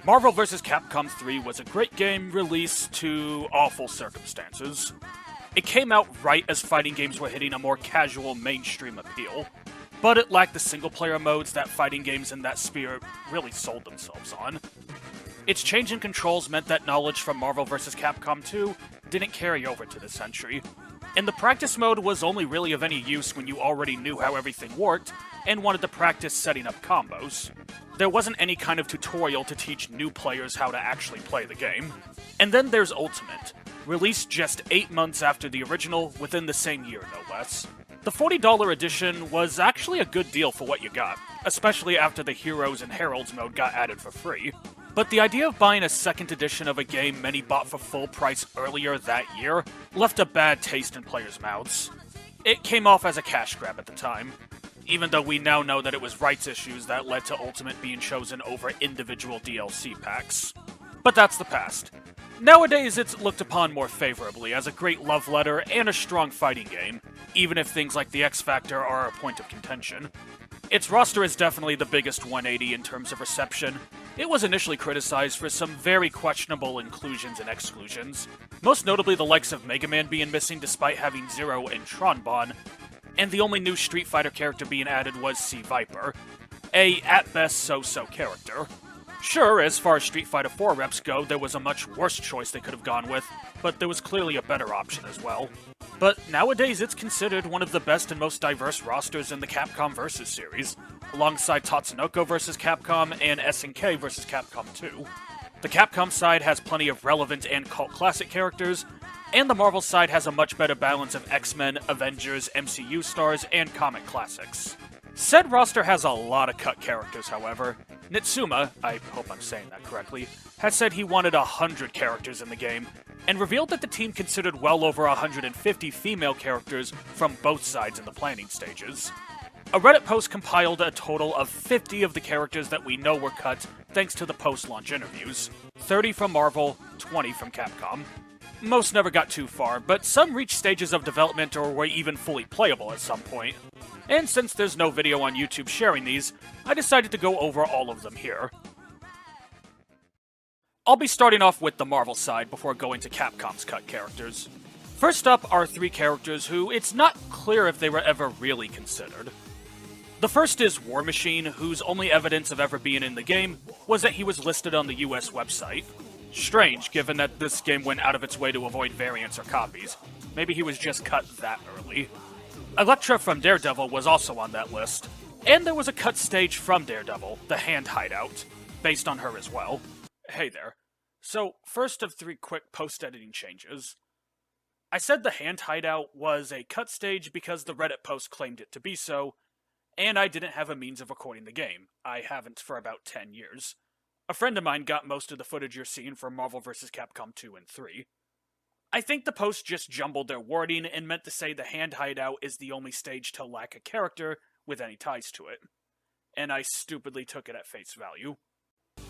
Marvel vs. Capcom 3 was a great game released to awful circumstances. It came out right as fighting games were hitting a more casual mainstream appeal, but it lacked the single-player modes that fighting games in that sphere really sold themselves on. Its change in controls meant that knowledge from Marvel vs. Capcom 2 didn't carry over to this entry, and the practice mode was only really of any use when you already knew how everything worked and wanted to practice setting up combos. There wasn't any kind of tutorial to teach new players how to actually play the game. And then there's Ultimate, released just 8 months after the original, within the same year no less. The $40 edition was actually a good deal for what you got, especially after the Heroes and Heralds mode got added for free. But the idea of buying a second edition of a game many bought for full price earlier that year left a bad taste in players' mouths. It came off as a cash grab at the time, even though we now know that it was rights issues that led to Ultimate being chosen over individual DLC packs. But that's the past. Nowadays, it's looked upon more favorably as a great love letter and a strong fighting game, even if things like the X Factor are a point of contention. Its roster is definitely the biggest 180 in terms of reception. It was initially criticized for some very questionable inclusions and exclusions, most notably the likes of Mega Man being missing despite having Zero and Tronbon, and the only new Street Fighter character being added was C. Viper, a, at best, so-so character. Sure, as far as Street Fighter 4 reps go, there was a much worse choice they could have gone with, but there was clearly a better option as well. But nowadays it's considered one of the best and most diverse rosters in the Capcom vs. series, alongside Tatsunoko vs. Capcom and SNK vs. Capcom 2. The Capcom side has plenty of relevant and cult classic characters, and the Marvel side has a much better balance of X-Men, Avengers, MCU stars, and comic classics. Said roster has a lot of cut characters, however. Nitsuma, I hope I'm saying that correctly, has said he wanted 100 characters in the game, and revealed that the team considered well over 150 female characters from both sides in the planning stages. A Reddit post compiled a total of 50 of the characters that we know were cut thanks to the post-launch interviews, 30 from Marvel, 20 from Capcom. Most never got too far, but some reached stages of development or were even fully playable at some point. And since there's no video on YouTube sharing these, I decided to go over all of them here. I'll be starting off with the Marvel side before going to Capcom's cut characters. First up are 3 characters who it's not clear if they were ever really considered. The first is War Machine, whose only evidence of ever being in the game was that he was listed on the US website. Strange, given that this game went out of its way to avoid variants or copies. Maybe he was just cut that early. Elektra from Daredevil was also on that list, and there was a cut stage from Daredevil, the Hand Hideout, based on her as well. Hey there. So, first of 3 quick post-editing changes. I said the Hand Hideout was a cut stage because the Reddit post claimed it to be so, and I didn't have a means of recording the game. I haven't for about 10 years. A friend of mine got most of the footage you're seeing from Marvel vs. Capcom 2 and 3. I think the post just jumbled their wording and meant to say the Hand Hideout is the only stage to lack a character with any ties to it. And I stupidly took it at face value.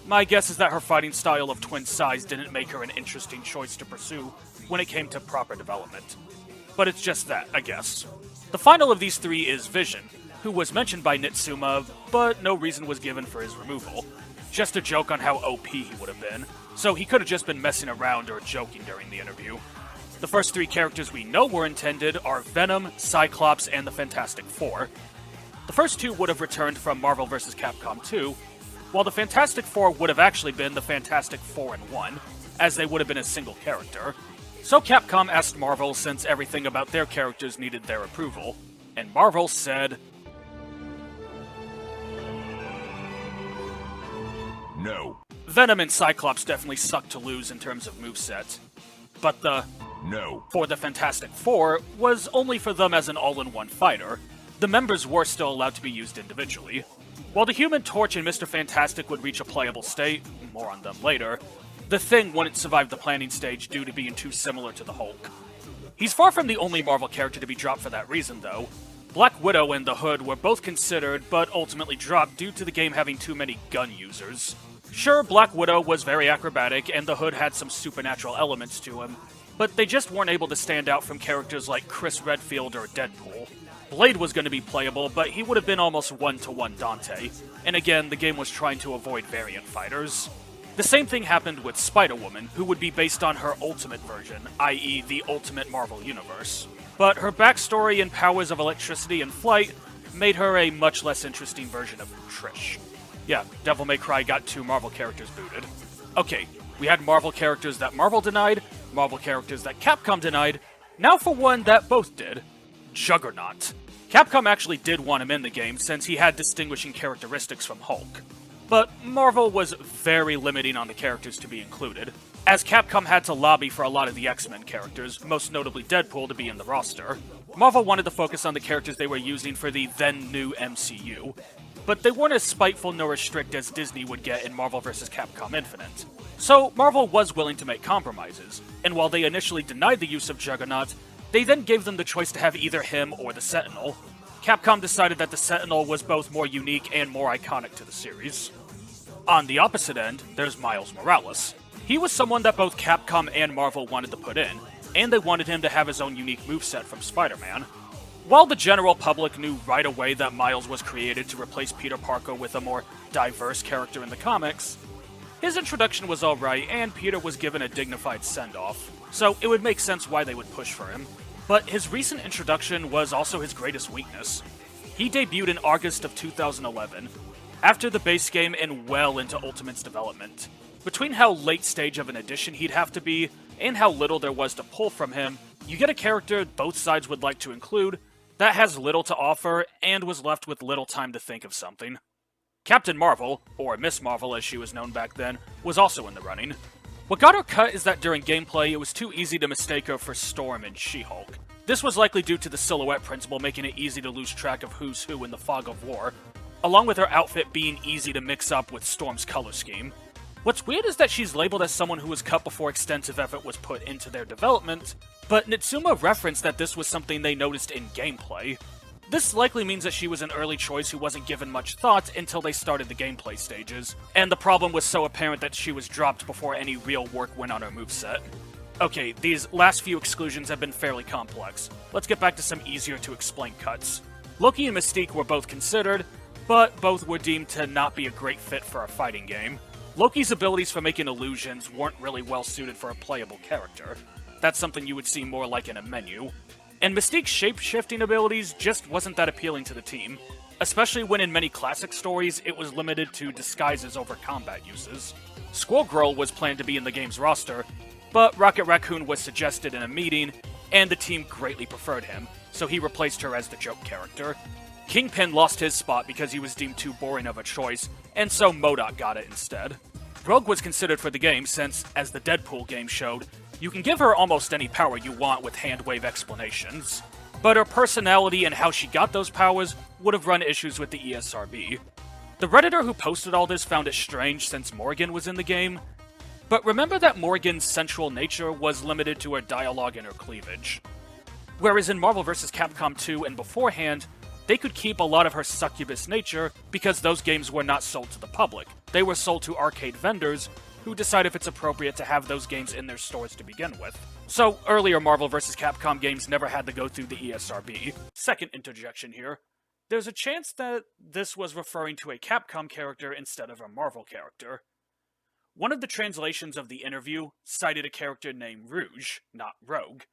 My guess is that her fighting style of twin size didn't make her an interesting choice to pursue when it came to proper development. But it's just that, I guess. The final of these 3 is Vision, who was mentioned by Nitsuma, but no reason was given for his removal. Just a joke on how OP he would have been, so he could have just been messing around or joking during the interview. The first 3 characters we know were intended are Venom, Cyclops, and the Fantastic Four. The first 2 would have returned from Marvel vs. Capcom 2, while the Fantastic Four would have actually been the Fantastic Four in 1, as they would have been a single character. So Capcom asked Marvel since everything about their characters needed their approval, and Marvel said, No. Venom and Cyclops definitely suck to lose in terms of moveset, but the No. for the Fantastic Four was only for them as an all-in-one fighter. The members were still allowed to be used individually. While the Human Torch and Mr. Fantastic would reach a playable state, more on them later, the Thing wouldn't survive the planning stage due to being too similar to the Hulk. He's far from the only Marvel character to be dropped for that reason, though. Black Widow and the Hood were both considered, but ultimately dropped due to the game having too many gun users. Sure, Black Widow was very acrobatic, and the Hood had some supernatural elements to him, but they just weren't able to stand out from characters like Chris Redfield or Deadpool. Blade was going to be playable, but he would have been almost one-to-one Dante, and again, the game was trying to avoid variant fighters. The same thing happened with Spider-Woman, who would be based on her Ultimate version, i.e. the Ultimate Marvel Universe. But her backstory and powers of electricity and flight made her a much less interesting version of Trish. Yeah, Devil May Cry got 2 Marvel characters booted. Okay, we had Marvel characters that Marvel denied, Marvel characters that Capcom denied, now for one that both did. Juggernaut. Capcom actually did want him in the game since he had distinguishing characteristics from Hulk. But Marvel was very limiting on the characters to be included, as Capcom had to lobby for a lot of the X-Men characters, most notably Deadpool, to be in the roster. Marvel wanted to focus on the characters they were using for the then-new MCU, but they weren't as spiteful nor as strict as Disney would get in Marvel vs. Capcom Infinite. So Marvel was willing to make compromises, and while they initially denied the use of Juggernaut, they then gave them the choice to have either him or the Sentinel. Capcom decided that the Sentinel was both more unique and more iconic to the series. On the opposite end, there's Miles Morales. He was someone that both Capcom and Marvel wanted to put in, and they wanted him to have his own unique moveset from Spider-Man. While the general public knew right away that Miles was created to replace Peter Parker with a more diverse character in the comics, his introduction was alright, and Peter was given a dignified send-off, so it would make sense why they would push for him. But his recent introduction was also his greatest weakness. He debuted in August of 2011, after the base game and well into Ultimate's development. Between how late stage of an addition he'd have to be, and how little there was to pull from him, you get a character both sides would like to include, that has little to offer, and was left with little time to think of something. Captain Marvel, or Miss Marvel as she was known back then, was also in the running. What got her cut is that during gameplay it was too easy to mistake her for Storm and She-Hulk. This was likely due to the silhouette principle making it easy to lose track of who's who in the fog of war, along with her outfit being easy to mix up with Storm's color scheme. What's weird is that she's labeled as someone who was cut before extensive effort was put into their development, but Nitsuma referenced that this was something they noticed in gameplay. This likely means that she was an early choice who wasn't given much thought until they started the gameplay stages, and the problem was so apparent that she was dropped before any real work went on her moveset. Okay, these last few exclusions have been fairly complex. Let's get back to some easier to explain cuts. Loki and Mystique were both considered, but both were deemed to not be a great fit for a fighting game. Loki's abilities for making illusions weren't really well suited for a playable character. That's something you would see more like in a menu. And Mystique's shape-shifting abilities just wasn't that appealing to the team, especially when in many classic stories it was limited to disguises over combat uses. Squirrel Girl was planned to be in the game's roster, but Rocket Raccoon was suggested in a meeting, and the team greatly preferred him, so he replaced her as the joke character. Kingpin lost his spot because he was deemed too boring of a choice, and so MODOK got it instead. Rogue was considered for the game since, as the Deadpool game showed, you can give her almost any power you want with hand-wave explanations. But her personality and how she got those powers would have run issues with the ESRB. The Redditor who posted all this found it strange since Morgan was in the game, but remember that Morgan's central nature was limited to her dialogue and her cleavage. Whereas in Marvel vs. Capcom 2 and beforehand, they could keep a lot of her succubus nature because those games were not sold to the public. They were sold to arcade vendors who decide if it's appropriate to have those games in their stores to begin with. So, earlier Marvel vs. Capcom games never had to go through the ESRB. Second interjection here. There's a chance that this was referring to a Capcom character instead of a Marvel character. One of the translations of the interview cited a character named Rouge, not Rogue.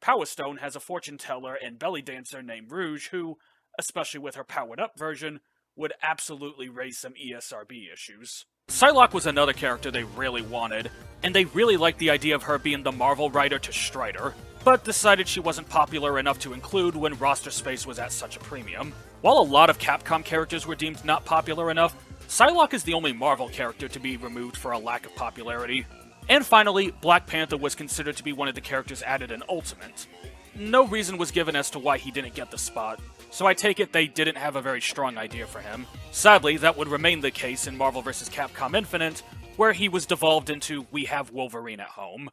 Power Stone has a fortune teller and belly dancer named Rouge who, especially with her powered-up version, would absolutely raise some ESRB issues. Psylocke was another character they really wanted, and they really liked the idea of her being the Marvel writer to Strider, but decided she wasn't popular enough to include when roster space was at such a premium. While a lot of Capcom characters were deemed not popular enough, Psylocke is the only Marvel character to be removed for a lack of popularity. And finally, Black Panther was considered to be one of the characters added in Ultimate. No reason was given as to why he didn't get the spot, so I take it they didn't have a very strong idea for him. Sadly, that would remain the case in Marvel vs. Capcom Infinite, where he was devolved into We Have Wolverine at Home.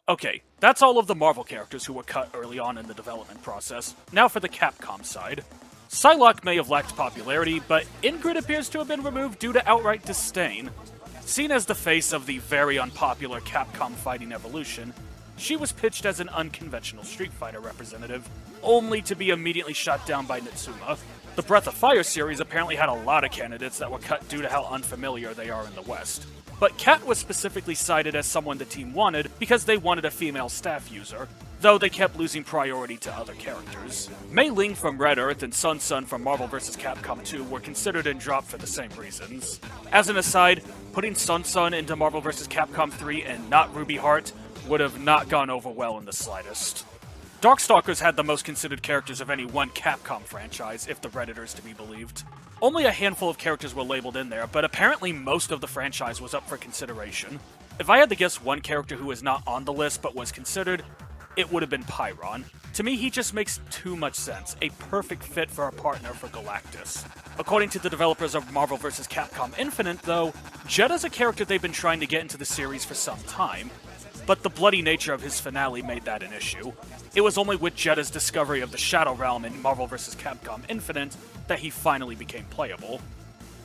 Okay, that's all of the Marvel characters who were cut early on in the development process. Now for the Capcom side. Psylocke may have lacked popularity, but Ingrid appears to have been removed due to outright disdain. Seen as the face of the very unpopular Capcom Fighting Evolution, she was pitched as an unconventional Street Fighter representative, only to be immediately shot down by Nitsuma. The Breath of Fire series apparently had a lot of candidates that were cut due to how unfamiliar they are in the West. but Kat was specifically cited as someone the team wanted because they wanted a female staff user, though they kept losing priority to other characters. Mei Ling from Red Earth and Sun Sun from Marvel vs. Capcom 2 were considered and dropped for the same reasons. As an aside, putting Sun Sun into Marvel vs. Capcom 3 and not Ruby Heart would have not gone over well in the slightest. Darkstalkers had the most considered characters of any one Capcom franchise, if the Redditors to be believed. Only a handful of characters were labeled in there, but apparently most of the franchise was up for consideration. If I had to guess one character who was not on the list but was considered, it would have been Pyron. To me, he just makes too much sense, a perfect fit for a partner for Galactus. According to the developers of Marvel vs. Capcom Infinite, though, Jetta's a character they've been trying to get into the series for some time, but the bloody nature of his finale made that an issue. It was only with Jetta's discovery of the Shadow Realm in Marvel vs. Capcom Infinite that he finally became playable.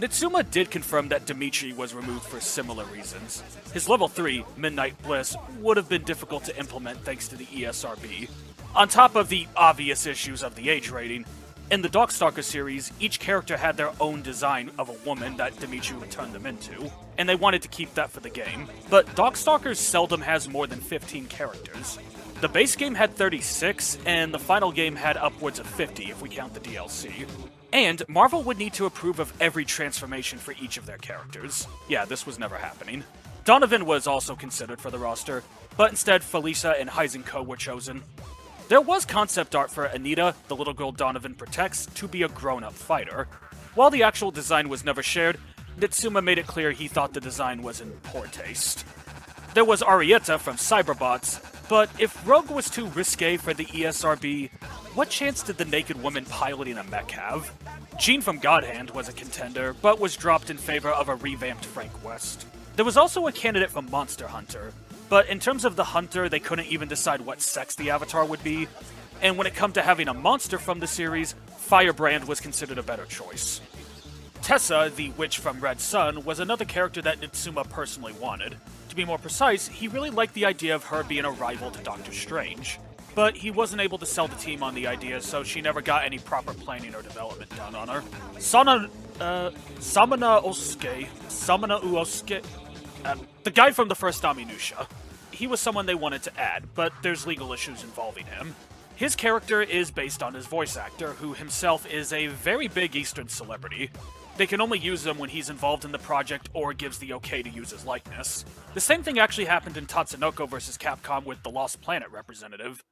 Nitsuma did confirm that Dimitri was removed for similar reasons. His level 3, Midnight Bliss, would have been difficult to implement thanks to the ESRB. On top of the obvious issues of the age rating, in the Darkstalker series, each character had their own design of a woman that Dimitri would turn them into, and they wanted to keep that for the game. But Darkstalkers seldom has more than 15 characters. The base game had 36, and the final game had upwards of 50 if we count the DLC. And Marvel would need to approve of every transformation for each of their characters. Yeah, this was never happening. Donovan was also considered for the roster, but instead Felisa and Heisenko were chosen. There was concept art for Anita, the little girl Donovan protects, to be a grown-up fighter. While the actual design was never shared, Nitsuma made it clear he thought the design was in poor taste. There was Arietta from Cyberbots, but if Rogue was too risque for the ESRB, what chance did the naked woman piloting a mech have? Jean from Godhand was a contender, but was dropped in favor of a revamped Frank West. There was also a candidate from Monster Hunter, but in terms of the hunter, they couldn't even decide what sex the avatar would be, and when it come to having a monster from the series, Firebrand was considered a better choice. Tessa, the witch from Red Sun, was another character that Nitsuma personally wanted. To be more precise, he really liked the idea of her being a rival to Doctor Strange. But he wasn't able to sell the team on the idea, so she never got any proper planning or development done on her. Samana Uosuke, the guy from the first Aminusha. He was someone they wanted to add, but there's legal issues involving him. His character is based on his voice actor, who himself is a very big Eastern celebrity. They can only use him when he's involved in the project or gives the okay to use his likeness. The same thing actually happened in Tatsunoko vs. Capcom with the Lost Planet representative.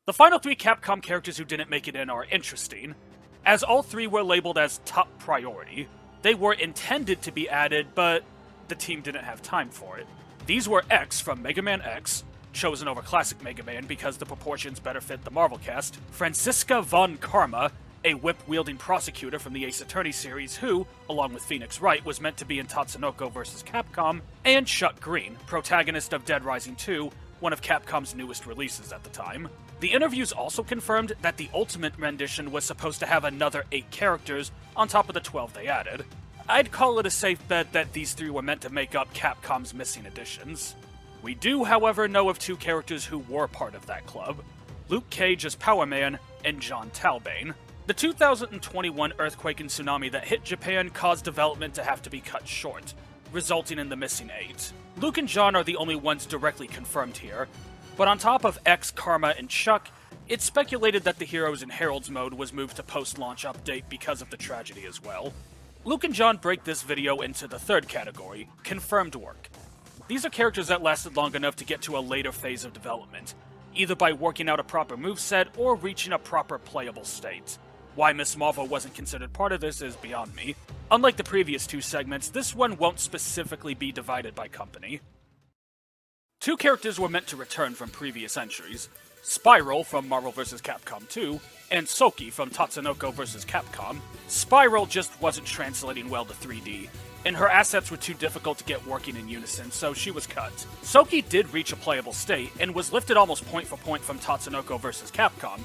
The final 3 Capcom characters who didn't make it in are interesting, as all 3 were labeled as top priority. They were intended to be added, but the team didn't have time for it. These were X from Mega Man X, chosen over Classic Mega Man because the proportions better fit the Marvel cast, Franziska von Karma, a whip-wielding prosecutor from the Ace Attorney series who, along with Phoenix Wright, was meant to be in Tatsunoko vs. Capcom, and Chuck Green, protagonist of Dead Rising 2, one of Capcom's newest releases at the time. The interviews also confirmed that the Ultimate rendition was supposed to have another 8 characters on top of the 12 they added. I'd call it a safe bet that these 3 were meant to make up Capcom's missing additions. We do, however, know of 2 characters who were part of that club: Luke Cage as Power Man and John Talbane. The 2021 earthquake and tsunami that hit Japan caused development to have to be cut short, resulting in the missing 8. Luke and John are the only ones directly confirmed here, but on top of X, Karma, and Chuck, it's speculated that the Heroes in Herald's mode was moved to post-launch update because of the tragedy as well. Luke and John break this video into the third category, confirmed work. These are characters that lasted long enough to get to a later phase of development, either by working out a proper moveset or reaching a proper playable state. Why Miss Marvel wasn't considered part of this is beyond me. Unlike the previous 2 segments, this one won't specifically be divided by company. 2 characters were meant to return from previous entries: Spiral from Marvel vs. Capcom 2, and Soki from Tatsunoko vs. Capcom. Spiral just wasn't translating well to 3D, and her assets were too difficult to get working in unison, so she was cut. Soki did reach a playable state, and was lifted almost point for point from Tatsunoko vs. Capcom,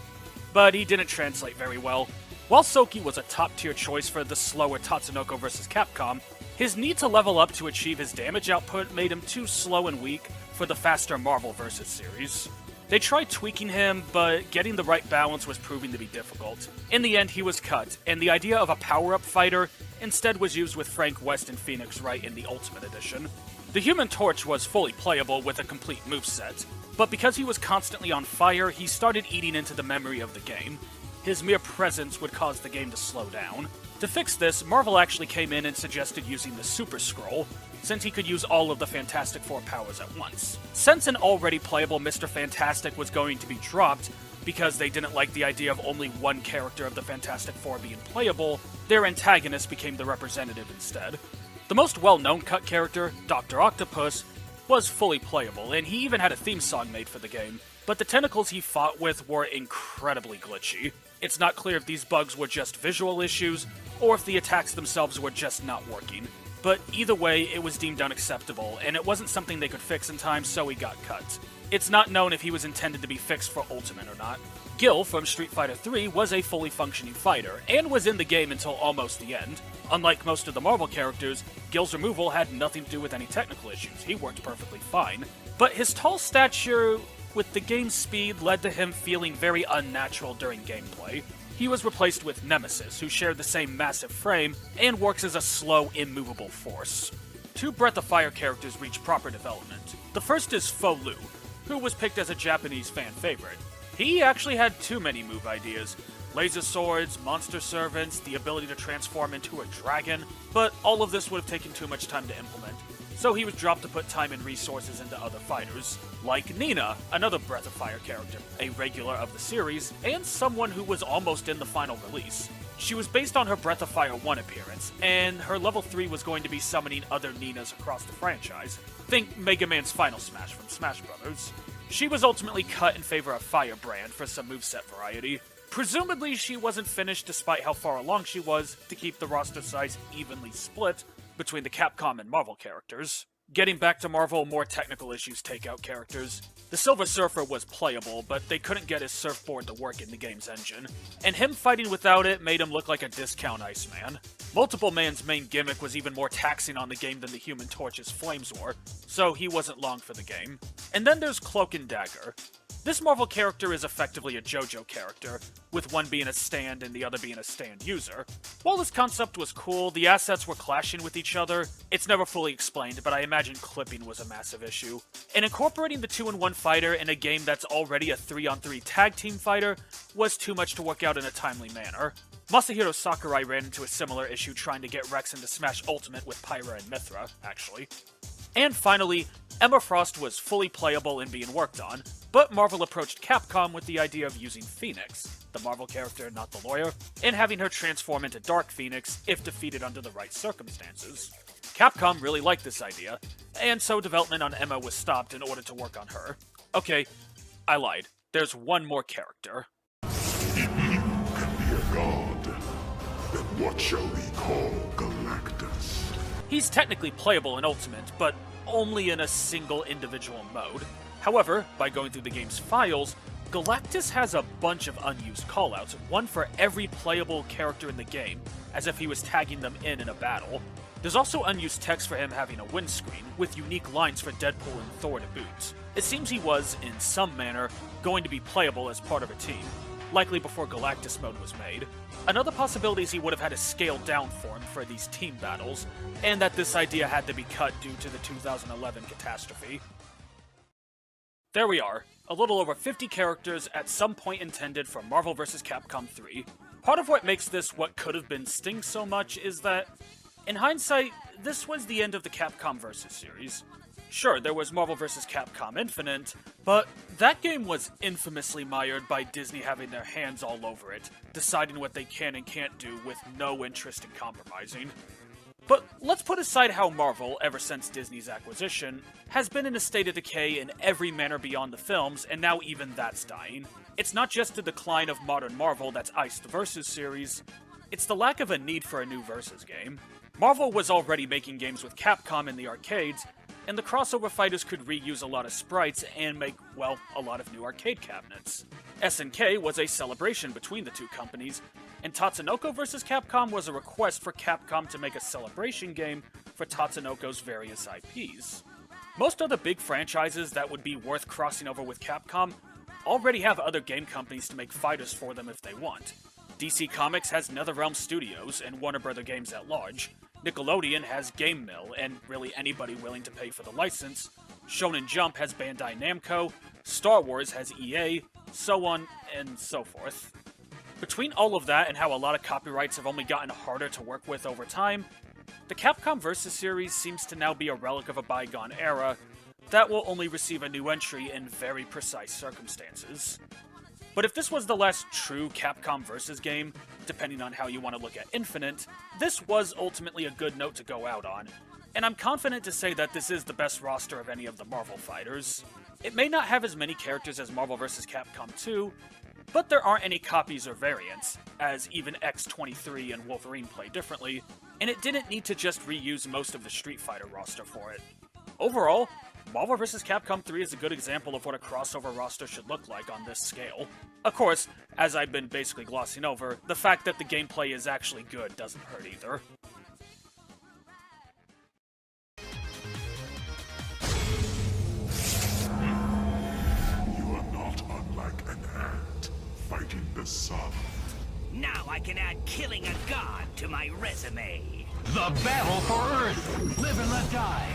but he didn't translate very well. While Soki was a top-tier choice for the slower Tatsunoko vs. Capcom, his need to level up to achieve his damage output made him too slow and weak for the faster Marvel vs. series. They tried tweaking him, but getting the right balance was proving to be difficult. In the end, he was cut, and the idea of a power-up fighter instead was used with Frank West and Phoenix Wright in the Ultimate Edition. The Human Torch was fully playable with a complete moveset, but because he was constantly on fire, he started eating into the memory of the game. His mere presence would cause the game to slow down. To fix this, Marvel actually came in and suggested using the Super Scroll, since he could use all of the Fantastic Four powers at once. Since an already playable Mr. Fantastic was going to be dropped, because they didn't like the idea of only one character of the Fantastic Four being playable, their antagonist became the representative instead. The most well-known cut character, Dr. Octopus, was fully playable, and he even had a theme song made for the game, but the tentacles he fought with were incredibly glitchy. It's not clear if these bugs were just visual issues, or if the attacks themselves were just not working. But either way, it was deemed unacceptable, and it wasn't something they could fix in time, so he got cut. It's not known if he was intended to be fixed for Ultimate or not. Gil from Street Fighter III was a fully functioning fighter, and was in the game until almost the end. Unlike most of the Marvel characters, Gil's removal had nothing to do with any technical issues. He worked perfectly fine. But his tall stature with the game's speed led to him feeling very unnatural during gameplay. He was replaced with Nemesis, who shared the same massive frame and works as a slow, immovable force. Two Breath of Fire characters reached proper development. The first is Fo Lu, who was picked as a Japanese fan favorite. He actually had too many move ideas. Laser swords, monster servants, the ability to transform into a dragon, but all of this would have taken too much time to implement. So he was dropped to put time and resources into other fighters, like Nina, another Breath of Fire character, a regular of the series, and someone who was almost in the final release. She was based on her Breath of Fire 1 appearance, and her level 3 was going to be summoning other Ninas across the franchise. Think Mega Man's Final Smash from Smash Bros. She was ultimately cut in favor of Firebrand for some moveset variety. Presumably she wasn't finished despite how far along she was to keep the roster size evenly split between the Capcom and Marvel characters. Getting back to Marvel, more technical issues take out characters. The Silver Surfer was playable, but they couldn't get his surfboard to work in the game's engine, and him fighting without it made him look like a discount Iceman. Multiple Man's main gimmick was even more taxing on the game than the Human Torch's flames were, so he wasn't long for the game. And then there's Cloak and Dagger. This Marvel character is effectively a JoJo character, with one being a stand and the other being a stand user. While this concept was cool, the assets were clashing with each other. It's never fully explained, but I imagine clipping was a massive issue. And incorporating the 2-in-1 fighter in a game that's already a 3-on-3 tag team fighter was too much to work out in a timely manner. Masahiro Sakurai ran into a similar issue trying to get Rex into Smash Ultimate with Pyra and Mithra, actually. And finally, Emma Frost was fully playable and being worked on, but Marvel approached Capcom with the idea of using Phoenix, the Marvel character, not the lawyer, and having her transform into Dark Phoenix if defeated under the right circumstances. Capcom really liked this idea, and so development on Emma was stopped in order to work on her. Okay, I lied. There's one more character. If you can be a god, then what shall we call Galactus? He's technically playable in Ultimate, but only in a single individual mode. However, by going through the game's files, Galactus has a bunch of unused callouts, one for every playable character in the game, as if he was tagging them in a battle. There's also unused text for him having a windscreen, with unique lines for Deadpool and Thor to boot. It seems he was, in some manner, going to be playable as part of a team, likely before Galactus mode was made. Another possibility is he would have had a scaled-down form for these team battles, and that this idea had to be cut due to the 2011 catastrophe. There we are, a little over 50 characters at some point intended for Marvel vs. Capcom 3. Part of what makes this what could have been Sting so much is that, in hindsight, this was the end of the Capcom vs. series. Sure, there was Marvel vs. Capcom Infinite, but that game was infamously mired by Disney having their hands all over it, deciding what they can and can't do with no interest in compromising. But let's put aside how Marvel, ever since Disney's acquisition, has been in a state of decay in every manner beyond the films, and now even that's dying. It's not just the decline of modern Marvel that's iced the Versus series, it's the lack of a need for a new Versus game. Marvel was already making games with Capcom in the arcades, and the crossover fighters could reuse a lot of sprites and make, well, a lot of new arcade cabinets. SNK was a celebration between the two companies, and Tatsunoko vs. Capcom was a request for Capcom to make a celebration game for Tatsunoko's various IPs. Most other big franchises that would be worth crossing over with Capcom already have other game companies to make fighters for them if they want. DC Comics has NetherRealm Studios and Warner Bros. Games at large. Nickelodeon has Game Mill, and really anybody willing to pay for the license. Shonen Jump has Bandai Namco, Star Wars has EA, so on and so forth. Between all of that and how a lot of copyrights have only gotten harder to work with over time, the Capcom vs. series seems to now be a relic of a bygone era that will only receive a new entry in very precise circumstances. But if this was the last true Capcom vs. game, depending on how you want to look at Infinite, this was ultimately a good note to go out on, and I'm confident to say that this is the best roster of any of the Marvel fighters. It may not have as many characters as Marvel vs. Capcom 2, but there aren't any copies or variants, as even X-23 and Wolverine play differently, and it didn't need to just reuse most of the Street Fighter roster for it. Overall, Marvel vs. Capcom 3 is a good example of what a crossover roster should look like on this scale. Of course, as I've been basically glossing over, the fact that the gameplay is actually good doesn't hurt either. You are not unlike an ant fighting the sun. Now I can add killing a god to my resume. The battle for Earth! Live and let die!